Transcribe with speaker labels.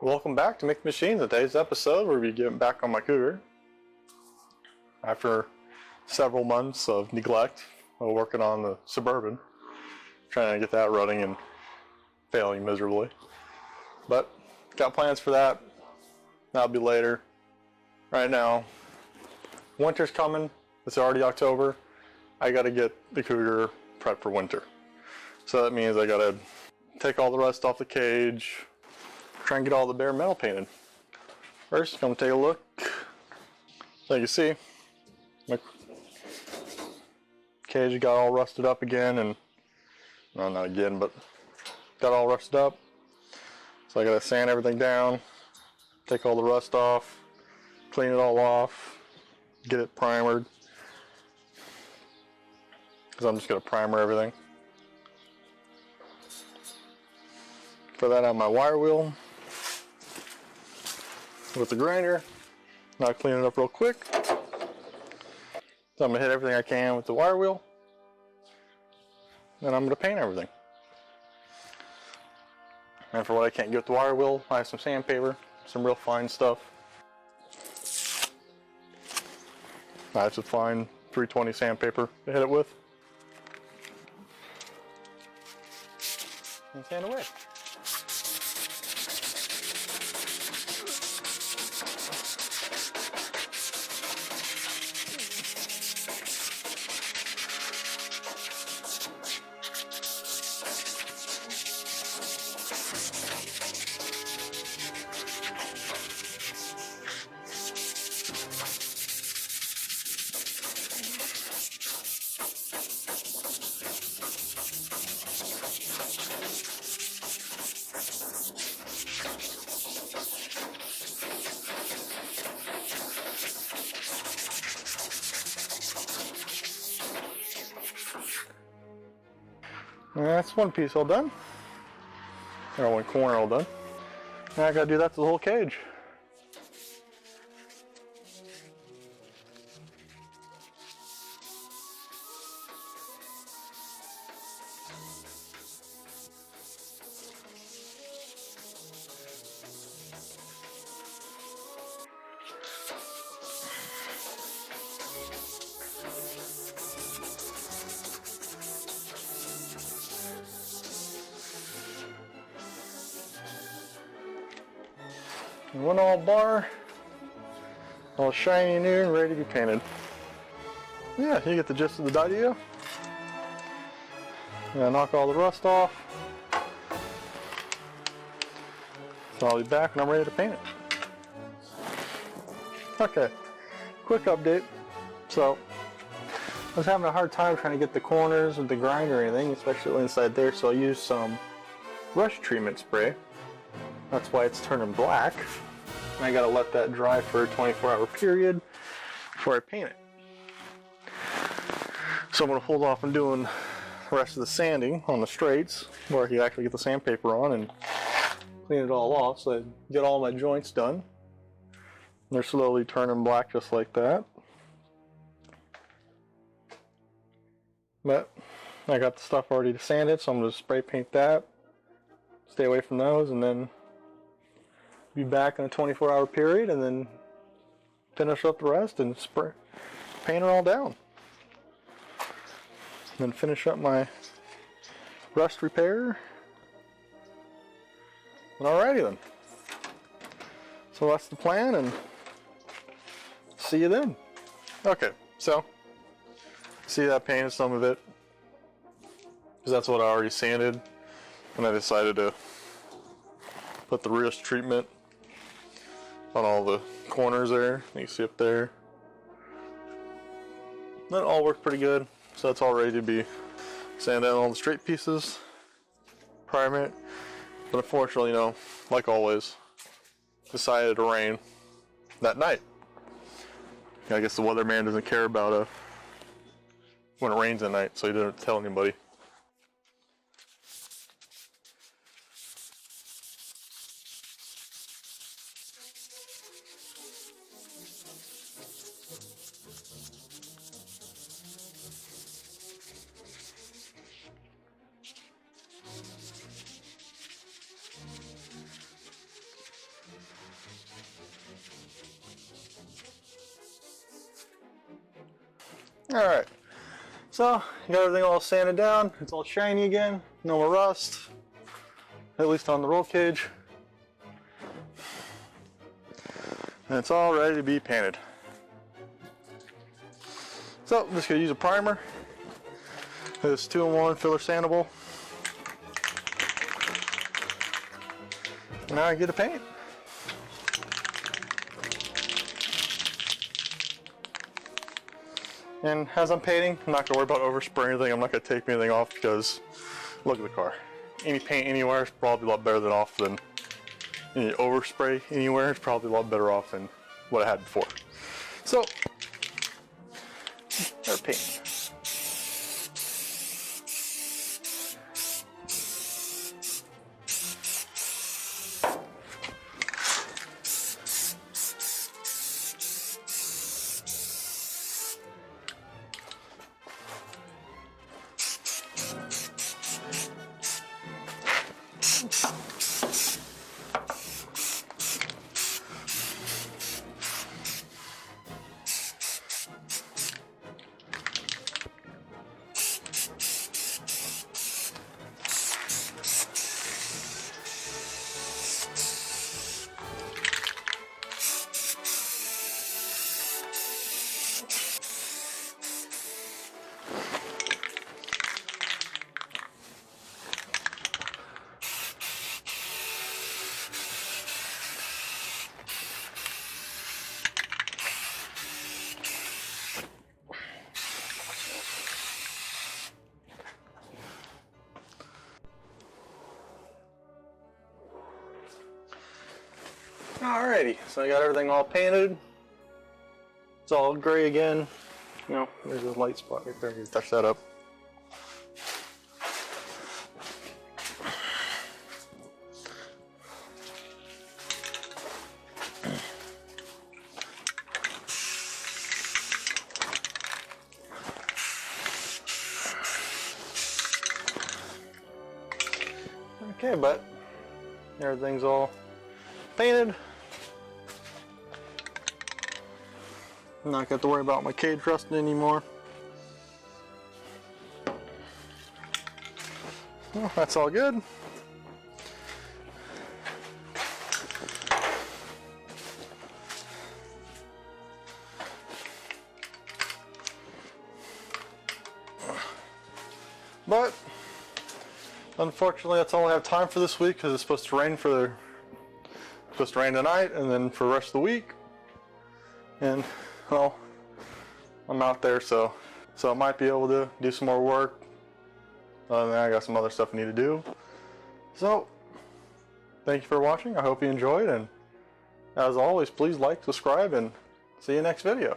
Speaker 1: Welcome back to Make Machines. Today's episode we'll be getting back on my cougar after several months of neglect while working on the Suburban, trying to get that running and failing miserably. But got plans for that. That'll be later. Right now, winter's coming. It's already October. I got to get the cougar prepped for winter. So that means I got to take all the rust off the cage, try and get all the bare metal painted. First, come take a look. So you can see, my cage got all rusted up again, and well, not again, but got all rusted up. So I gotta sand everything down, take all the rust off, clean it all off, get it primered, because I'm just gonna primer everything. For that, I have my wire wheel with the grinder. Now I'll clean it up real quick. So I'm gonna hit everything I can with the wire wheel. Then I'm gonna paint everything. And for what I can't get with the wire wheel, I have some sandpaper, some real fine stuff. I have some fine 320 sandpaper to hit it with. And sand away. That's one piece all done. Or one corner all done. Now I gotta do that to the whole cage. One all bar, all shiny and new and ready to be painted. Yeah, you get the gist of the idea. Yeah, knock all the rust off. So I'll be back when I'm ready to paint it. Okay, quick update. So I was having a hard time trying to get the corners of the grinder or anything, especially inside there, so I used some rush treatment spray. That's why it's turning black. And I gotta let that dry for a 24-hour period before I paint it. So I'm gonna hold off on doing the rest of the sanding on the straights, where I can actually get the sandpaper on and clean it all off, so I get all my joints done. And they're slowly turning black just like that. But I got the stuff already sanded, so I'm gonna spray paint that. Stay away from those, and then be back in a 24-hour period, and then finish up the rest and spray paint it all down. Then finish up my rust repair. And alrighty then. So that's the plan, and see you then. Okay, so see, I painted some of it because that's what I already sanded, and I decided to put the rust treatment on all the corners there. You can see up there. That all worked pretty good. So that's all ready to be sanded down all the straight pieces, prime it. But unfortunately, you know, like always, decided to rain that night. I guess the weatherman doesn't care about when it rains at night, so he didn't tell anybody. Alright, so you got everything all sanded down. It's all shiny again. No more rust, at least on the roll cage. And it's all ready to be painted. So I'm just going to use a primer. This 2-in-1 filler sandable. Now I get to paint. And as I'm painting, I'm not going to worry about overspraying anything. I'm not going to take anything off because look at the car. Any paint anywhere is probably a lot better than off than any overspray anywhere. Is probably a lot better off than what I had before. So, start painting. Alrighty, so I got everything all painted. It's all gray again. You know, there's a light spot right there. You can touch that up. Okay, but everything's all painted. I'm not going to worry about my cage rusting anymore. Well, that's all good. But unfortunately, that's all I have time for this week because it's supposed to rain tonight and then for the rest of the week. And well, I'm out there, so I might be able to do some more work. Other than that, I got some other stuff I need to do. So, thank you for watching. I hope you enjoyed, and as always, please like, subscribe, and see you next video.